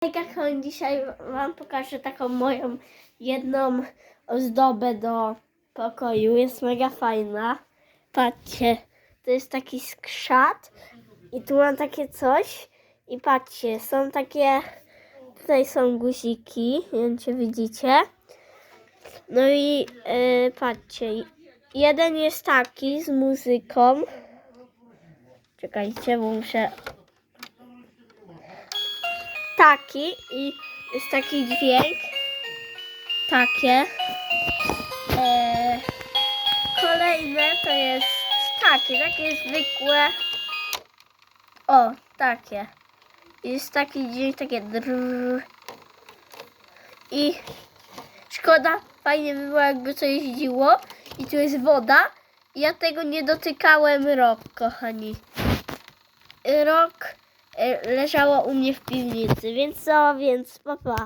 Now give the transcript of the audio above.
Kochani, dzisiaj wam pokażę taką moją jedną ozdobę do pokoju. Jest mega fajna. Patrzcie, to jest taki skrzat i tu mam takie coś i patrzcie, są takie, tutaj są guziki, nie wiem czy widzicie. No i patrzcie, jeden jest taki z muzyką. Czekajcie, bo muszę... Taki i jest taki dźwięk. Takie. Kolejne to jest takie zwykłe. O, takie. Jest taki dźwięk, takie drrr. I szkoda, fajnie by było jakby coś jeździło. I tu jest woda. I ja tego nie dotykałem rok, kochani. Rok leżało u mnie w piwnicy, więc pa pa.